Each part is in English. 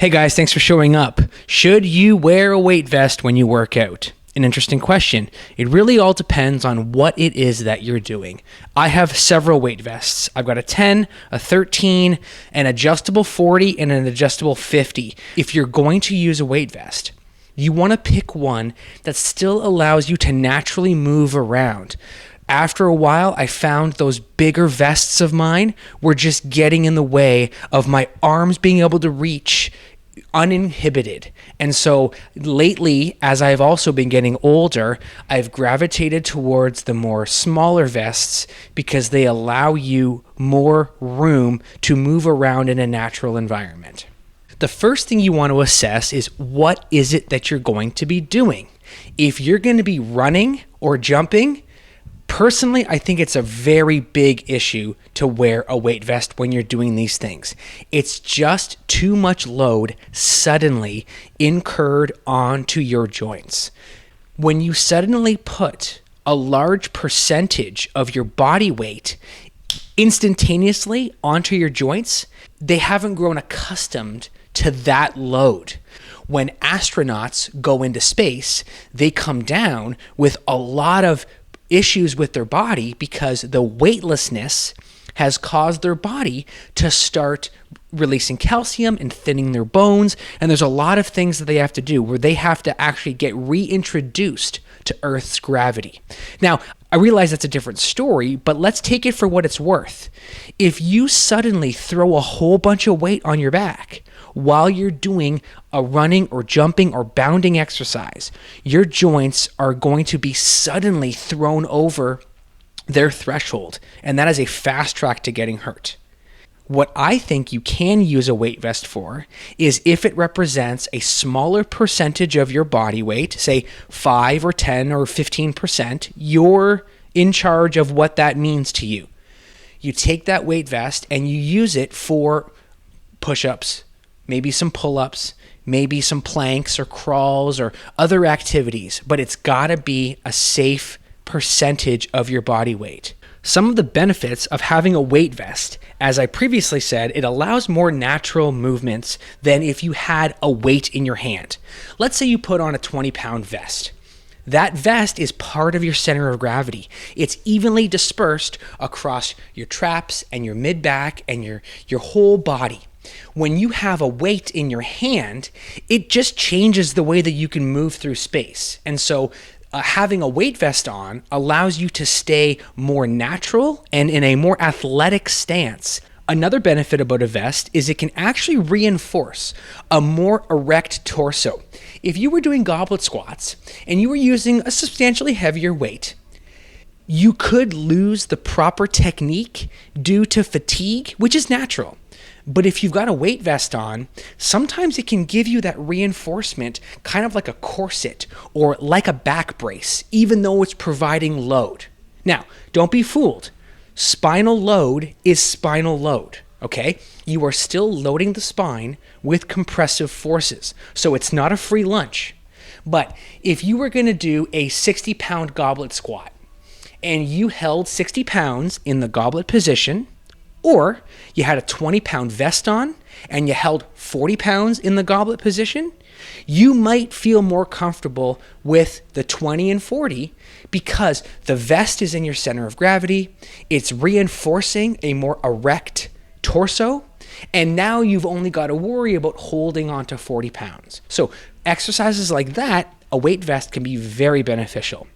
Hey guys, thanks for showing up. Should you wear a weight vest when you work out? An interesting question. It really all depends on what it is that you're doing. I have several weight vests. I've got a 10, a 13, an adjustable 40, and an adjustable 50. If you're going to use a weight vest, you want to pick one that still allows you to naturally move around. After a while, I found those bigger vests of mine were just getting in the way of my arms being able to reach uninhibited. And so lately, as I've also been getting older, I've gravitated towards the more smaller vests because they allow you more room to move around in a natural environment. The first thing you want to assess is what is it that you're going to be doing? If you're going to be running or jumping, personally, I think it's a very big issue to wear a weight vest when you're doing these things. It's just too much load suddenly incurred onto your joints. When you suddenly put a large percentage of your body weight instantaneously onto your joints, they haven't grown accustomed to that load. When astronauts go into space, they come down with a lot of issues with their body because the weightlessness has caused their body to start releasing calcium and thinning their bones. And there's a lot of things that they have to do where they have to actually get reintroduced to Earth's gravity. Now, I realize that's a different story, but let's take it for what it's worth. If you suddenly throw a whole bunch of weight on your back while you're doing a running or jumping or bounding exercise, your joints are going to be suddenly thrown over their threshold, and that is a fast track to getting hurt. What I think you can use a weight vest for is if it represents a smaller percentage of your body weight, say 5 or 10 or 15%, you're in charge of what that means to you. You take that weight vest and you use it for push-ups, maybe some pull-ups, maybe some planks or crawls or other activities, but it's got to be a safe percentage of your body weight. Some of the benefits of having a weight vest, as I previously said, it allows more natural movements than if you had a weight in your hand. Let's say you put on a 20-pound vest. That vest is part of your center of gravity. It's evenly dispersed across your traps and your mid-back and your whole body. When you have a weight in your hand, it just changes the way that you can move through space. And so having a weight vest on allows you to stay more natural and in a more athletic stance. Another benefit about a vest is it can actually reinforce a more erect torso. If you were doing goblet squats and you were using a substantially heavier weight, you could lose the proper technique due to fatigue, which is natural. But if you've got a weight vest on, sometimes it can give you that reinforcement, kind of like a corset or like a back brace, even though it's providing load. Now, don't be fooled. Spinal load is spinal load, okay? You are still loading the spine with compressive forces, so it's not a free lunch. But if you were going to do a 60-pound goblet squat and you held 60 pounds in the goblet position, or you had a 20-pound vest on and you held 40 pounds in the goblet position, you might feel more comfortable with the 20 and 40 because the vest is in your center of gravity, it's reinforcing a more erect torso, and now you've only got to worry about holding on to 40 pounds. So exercises like that, a weight vest can be very beneficial.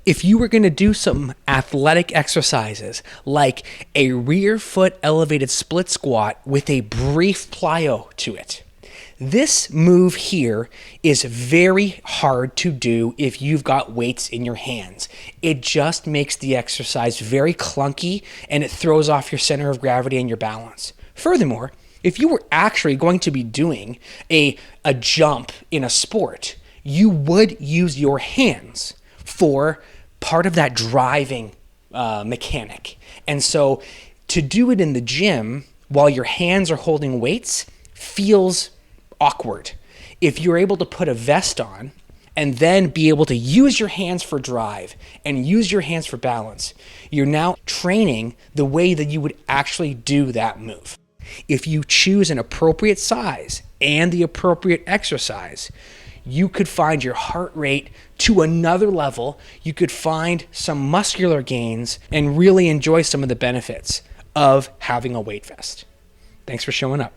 If you were going to do some athletic exercises like a rear foot elevated split squat with a brief plyo to it, this move here is very hard to do if you've got weights in your hands. It just makes the exercise very clunky and it throws off your center of gravity and your balance. Furthermore, if you were actually going to be doing a jump in a sport, you would use your hands for part of that driving mechanic. And so to do it in the gym while your hands are holding weights feels awkward. If you're able to put a vest on and then be able to use your hands for drive and use your hands for balance, you're now training the way that you would actually do that move. If you choose an appropriate size and the appropriate exercise, you could find your heart rate to another level. You could find some muscular gains and really enjoy some of the benefits of having a weight vest. Thanks for showing up.